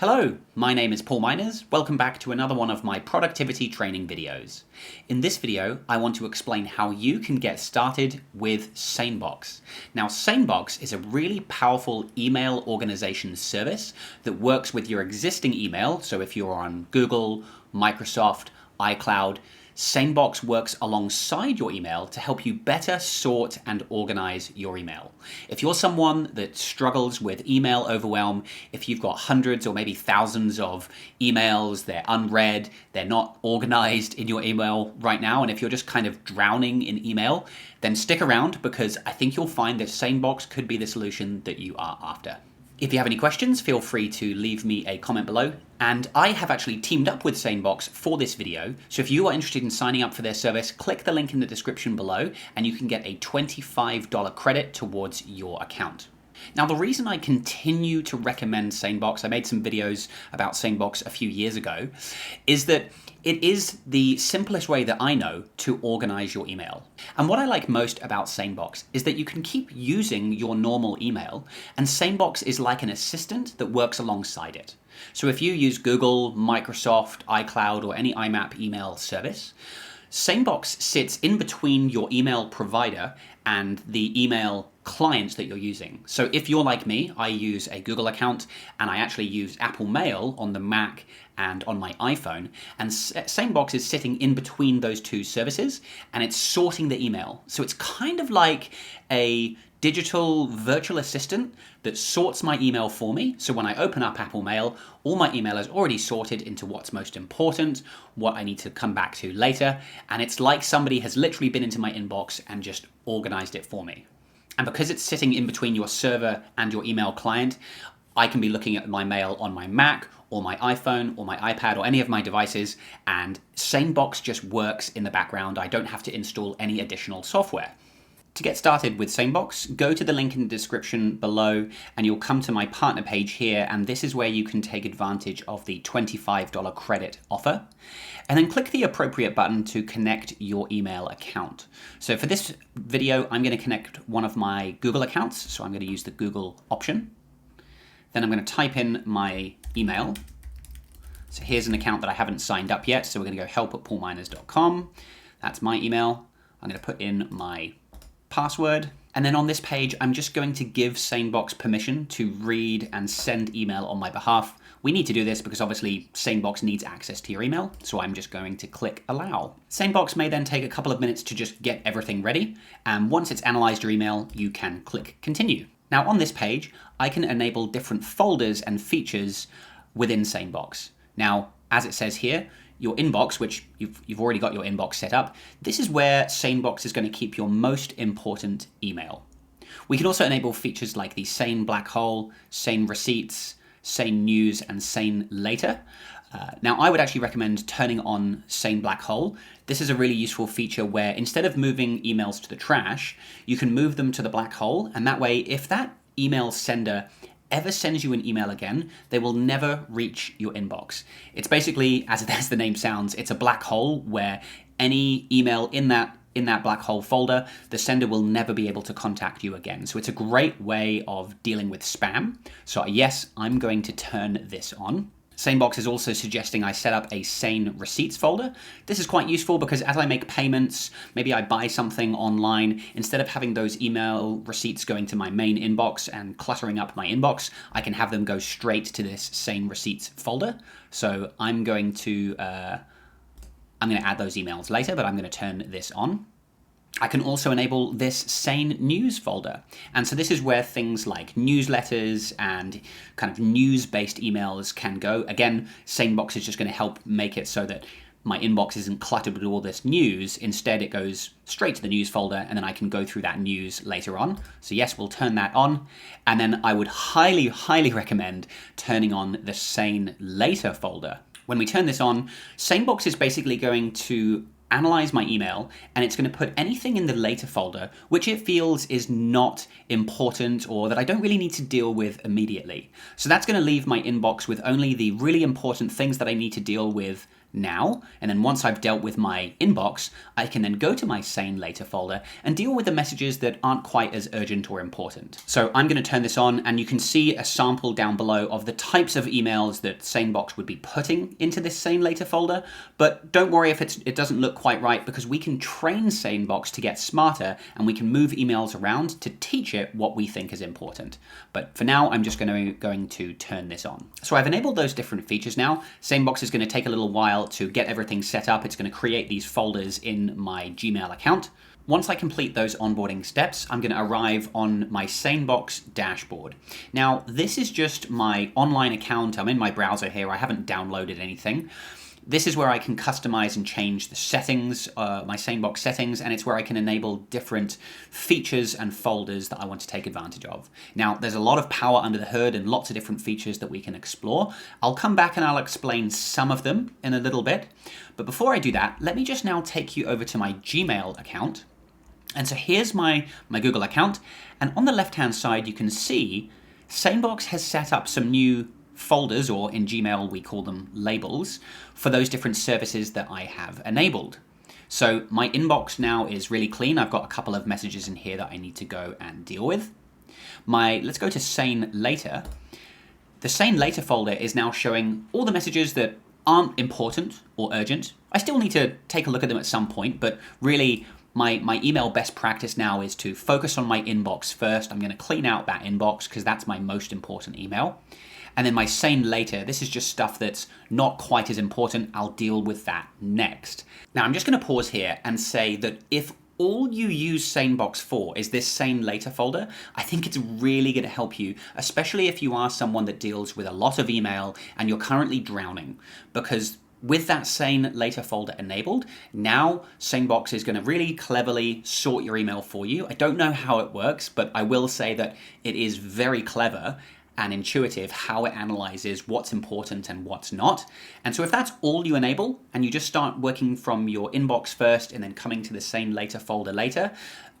Hello, my name is Paul Miners. Welcome back to another one of my productivity training videos. In this video, I want to explain how you can get started with SaneBox. Now, SaneBox is a really powerful email organization service that works with your existing email. So if you're on Google, Microsoft, iCloud, SaneBox works alongside your email to help you better sort and organize your email. If you're someone that struggles with email overwhelm, if you've got hundreds or maybe thousands of emails, they're unread, they're not organized in your email right now, and if you're just kind of drowning in email, then stick around because I think you'll find that SaneBox could be the solution that you are after. If you have any questions, feel free to leave me a comment below. And I have actually teamed up with SaneBox for this video. So if you are interested in signing up for their service, click the link in the description below and you can get a $25 credit towards your account. Now, the reason I continue to recommend SaneBox, I made some videos about SaneBox a few years ago, is that it is the simplest way that I know to organize your email. And what I like most about SaneBox is that you can keep using your normal email, and SaneBox is like an assistant that works alongside it. So if you use Google, Microsoft, iCloud, or any IMAP email service, SaneBox sits in between your email provider and the email client that you're using. So if you're like me, I use a Google account and I actually use Apple Mail on the Mac and on my iPhone, and SaneBox is sitting in between those two services and it's sorting the email. So it's kind of like a digital virtual assistant that sorts my email for me. So when I open up Apple Mail, all my email is already sorted into what's most important, what I need to come back to later, and it's like somebody has literally been into my inbox and just organized it for me. And because it's sitting in between your server and your email client, I can be looking at my mail on my Mac or my iPhone or my iPad or any of my devices, and SaneBox just works in the background. I don't have to install any additional software. To get started with SaneBox, go to the link in the description below and you'll come to my partner page here, and this is where you can take advantage of the $25 credit offer. And then click the appropriate button to connect your email account. So for this video, I'm going to connect one of my Google accounts, so I'm going to use the Google option. Then I'm going to type in my email. So here's an account that I haven't signed up yet, so we're going to go help@paulminers.com. That's my email. I'm going to put in my password. And then on this page, I'm just going to give SaneBox permission to read and send email on my behalf. We need to do this because obviously SaneBox needs access to your email, so I'm just going to click allow. SaneBox may then take a couple of minutes to just get everything ready, and once it's analyzed your email, you can click continue. Now on this page, I can enable different folders and features within SaneBox. Now, as it says here, your inbox, which you've already got your inbox set up, this is where SaneBox is going to keep your most important email. We can also enable features like the Sane Black Hole, Sane Receipts, Sane News, and Sane Later. Now, I would actually recommend turning on Sane Black Hole. This is a really useful feature where instead of moving emails to the trash, you can move them to the black hole, and that way, if that email sender ever sends you an email again, they will never reach your inbox. It's basically, as the name sounds, it's a black hole where any email in that black hole folder, the sender will never be able to contact you again. So it's a great way of dealing with spam. So yes, I'm going to turn this on. SaneBox is also suggesting I set up a Sane Receipts folder. This is quite useful because as I make payments, maybe I buy something online, instead of having those email receipts going to my main inbox and cluttering up my inbox, I can have them go straight to this Sane Receipts folder. So I'm going to add those emails later, but I'm going to turn this on. I can also enable this Sane News folder. And so this is where things like newsletters and kind of news-based emails can go. Again, SaneBox is just going to help make it so that my inbox isn't cluttered with all this news. Instead, it goes straight to the news folder, and then I can go through that news later on. So yes, we'll turn that on. And then I would highly, highly recommend turning on the Sane Later folder. When we turn this on, SaneBox is basically going to analyze my email, and it's going to put anything in the later folder which it feels is not important or that I don't really need to deal with immediately. So that's going to leave my inbox with only the really important things that I need to deal with now, and then once I've dealt with my inbox, I can then go to my Sane Later folder and deal with the messages that aren't quite as urgent or important. So I'm going to turn this on, and you can see a sample down below of the types of emails that SaneBox would be putting into this Sane Later folder, but don't worry if it doesn't look quite right, because we can train SaneBox to get smarter, and we can move emails around to teach it what we think is important. But for now, I'm just going to turn this on. So I've enabled those different features now. SaneBox is going to take a little while to get everything set up. It's going to create these folders in my Gmail account. Once I complete those onboarding steps, I'm going to arrive on my SaneBox dashboard. Now, this is just my online account. I'm in my browser here. I haven't downloaded anything. This is where I can customize and change the settings, my SaneBox settings, and it's where I can enable different features and folders that I want to take advantage of. Now, there's a lot of power under the hood and lots of different features that we can explore. I'll come back and I'll explain some of them in a little bit. But before I do that, let me just now take you over to my Gmail account. And so here's my Google account. And on the left-hand side, you can see SaneBox has set up some new folders, or in Gmail we call them labels, for those different services that I have enabled. So my inbox now is really clean. I've got a couple of messages in here that I need to go and deal with. Let's go to Sane Later. The Sane Later folder is now showing all the messages that aren't important or urgent. I still need to take a look at them at some point, but really my email best practice now is to focus on my inbox first. I'm going to clean out that inbox because that's my most important email. And then my Sane Later, this is just stuff that's not quite as important. I'll deal with that next. Now I'm just going to pause here and say that if all you use SaneBox for is this Sane Later folder, I think it's really going to help you, especially if you are someone that deals with a lot of email and you're currently drowning. Because with that Sane Later folder enabled, now SaneBox is going to really cleverly sort your email for you. I don't know how it works, but I will say that it is very clever and intuitive how it analyzes what's important and what's not. And so if that's all you enable, and you just start working from your inbox first and then coming to the Sane Later folder later,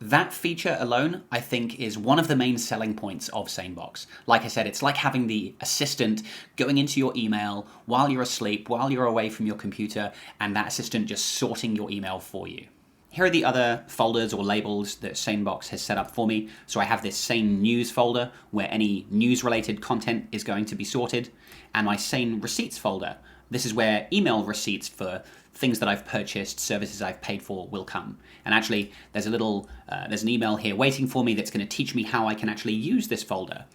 that feature alone, I think, is one of the main selling points of SaneBox. Like I said, it's like having the assistant going into your email while you're asleep, while you're away from your computer, and that assistant just sorting your email for you. Here are the other folders or labels that SaneBox has set up for me. So I have this Sane News folder where any news-related content is going to be sorted, and my Sane Receipts folder. This is where email receipts for things that I've purchased, services I've paid for will come. And actually, there's an email here waiting for me that's going to teach me how I can actually use this folder.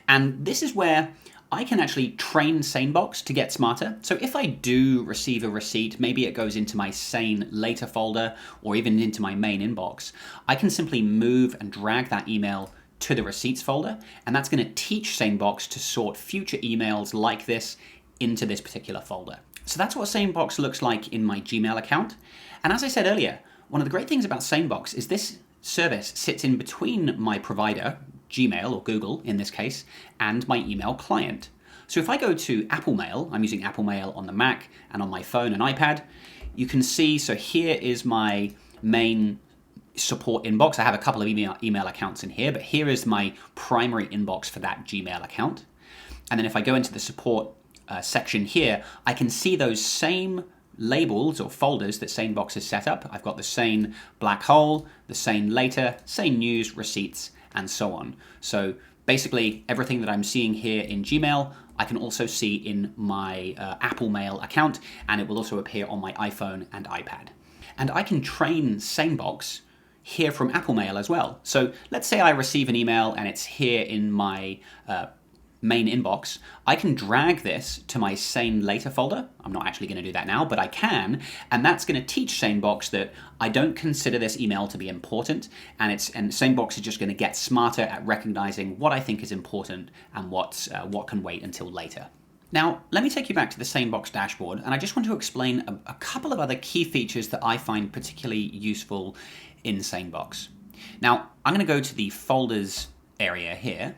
And this is where I can actually train SaneBox to get smarter. So if I do receive a receipt, maybe it goes into my Sane Later folder or even into my main inbox, I can simply move and drag that email to the receipts folder, and that's going to teach SaneBox to sort future emails like this into this particular folder. So that's what SaneBox looks like in my Gmail account. And as I said earlier, one of the great things about SaneBox is this service sits in between my provider, Gmail or Google in this case, and my email client. So if I go to Apple Mail, I'm using Apple Mail on the Mac and on my phone and iPad, you can see, so here is my main support inbox. I have a couple of email accounts in here, but here is my primary inbox for that Gmail account. And then if I go into the support section here, I can see those same labels or folders that SaneBox has set up. I've got the Sane Black Hole, the Sane Later, Sane News, Receipts, and so on. So basically everything that I'm seeing here in Gmail, I can also see in my Apple Mail account, and it will also appear on my iPhone and iPad. And I can train SaneBox here from Apple Mail as well. So let's say I receive an email and it's here in my main inbox. I can drag this to my Sane Later folder. I'm not actually going to do that now, but I can, and that's going to teach SaneBox that I don't consider this email to be important, and SaneBox is just going to get smarter at recognizing what I think is important and what can wait until later. Now, let me take you back to the SaneBox dashboard, and I just want to explain a couple of other key features that I find particularly useful in SaneBox. Now, I'm going to go to the folders area here,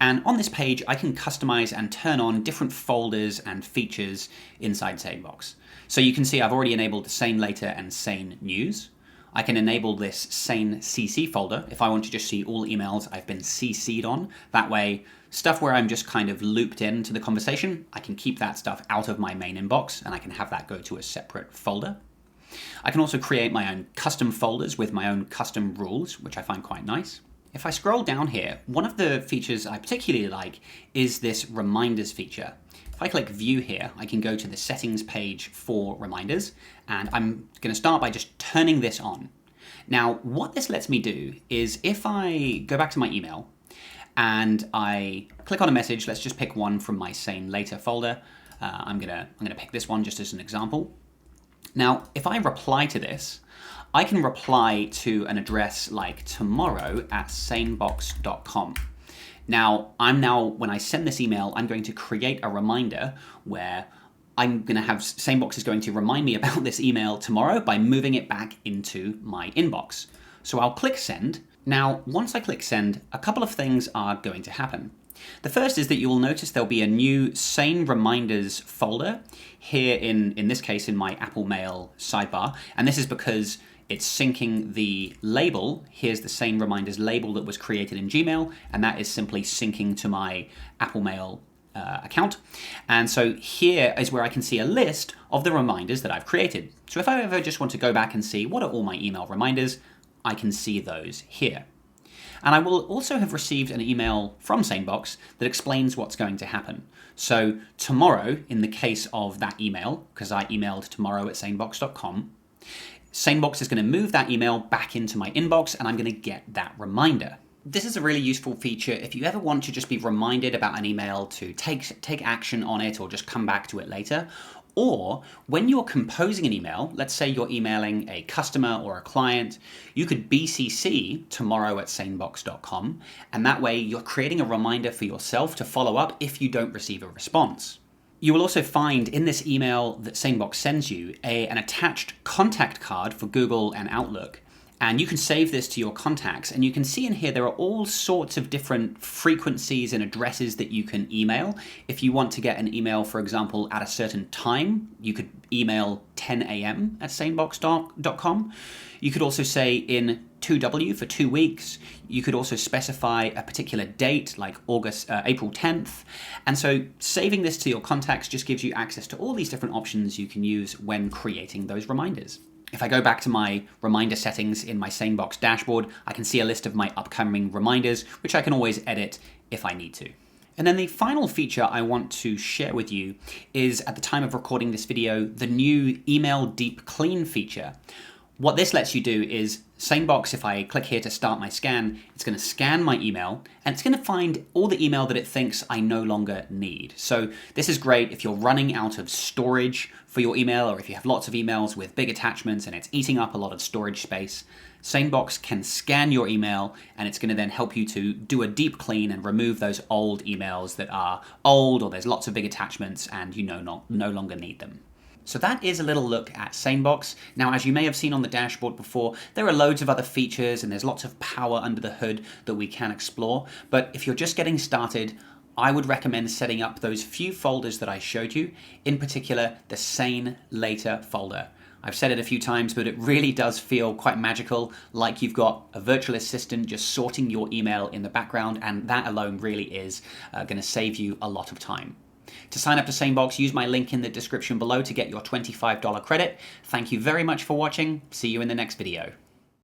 and on this page, I can customize and turn on different folders and features inside SaneBox. So you can see I've already enabled the Sane Later and Sane News. I can enable this Sane CC folder if I want to just see all emails I've been CC'd on. That way, stuff where I'm just kind of looped into the conversation, I can keep that stuff out of my main inbox and I can have that go to a separate folder. I can also create my own custom folders with my own custom rules, which I find quite nice. If I scroll down here, one of the features I particularly like is this reminders feature. If I click view here, I can go to the settings page for reminders, and I'm going to start by just turning this on. Now, what this lets me do is if I go back to my email and I click on a message, let's just pick one from my Sane Later folder. I'm gonna pick this one just as an example. Now, if I reply to this, I can reply to an address like tomorrow@sanebox.com. Now, when I send this email, I'm going to create a reminder where I'm going to have SaneBox is going to remind me about this email tomorrow by moving it back into my inbox. So I'll click send. Now, once I click send, a couple of things are going to happen. The first is that you will notice there'll be a new Sane Reminders folder here in this case in my Apple Mail sidebar. And this is because it's syncing the label. Here's the Sane Reminders label that was created in Gmail, and that is simply syncing to my Apple Mail account. And so here is where I can see a list of the reminders that I've created. So if I ever just want to go back and see what are all my email reminders, I can see those here. And I will also have received an email from SaneBox that explains what's going to happen. So tomorrow, in the case of that email, because I emailed tomorrow@sanebox.com, SaneBox is going to move that email back into my inbox and I'm going to get that reminder. This is a really useful feature if you ever want to just be reminded about an email to take action on it or just come back to it later. Or when you're composing an email, let's say you're emailing a customer or a client, you could BCC tomorrow@sanebox.com, and that way you're creating a reminder for yourself to follow up if you don't receive a response. You will also find in this email that SaneBox sends you an attached contact card for Google and Outlook. And you can save this to your contacts, and you can see in here there are all sorts of different frequencies and addresses that you can email. If you want to get an email, for example, at a certain time, you could email 10 a.m. at sanebox.com. You could also say in 2W for 2 weeks. You could also specify a particular date, like April 10th. And so saving this to your contacts just gives you access to all these different options you can use when creating those reminders. If I go back to my reminder settings in my SaneBox dashboard, I can see a list of my upcoming reminders, which I can always edit if I need to. And then the final feature I want to share with you is, at the time of recording this video, the new Email Deep Clean feature. What this lets you do is, SaneBox, if I click here to start my scan, it's going to scan my email, and it's going to find all the email that it thinks I no longer need. So this is great if you're running out of storage for your email, or if you have lots of emails with big attachments and it's eating up a lot of storage space. SaneBox can scan your email, and it's going to then help you to do a deep clean and remove those old emails that are old, or there's lots of big attachments and you no longer need them. So that is a little look at SaneBox. Now, as you may have seen on the dashboard before, there are loads of other features and there's lots of power under the hood that we can explore. But if you're just getting started, I would recommend setting up those few folders that I showed you, in particular the Sane Later folder. I've said it a few times, but it really does feel quite magical, like you've got a virtual assistant just sorting your email in the background, and that alone really is going to save you a lot of time. To sign up to SaneBox, use my link in the description below to get your $25 credit. Thank you very much for watching. See you in the next video.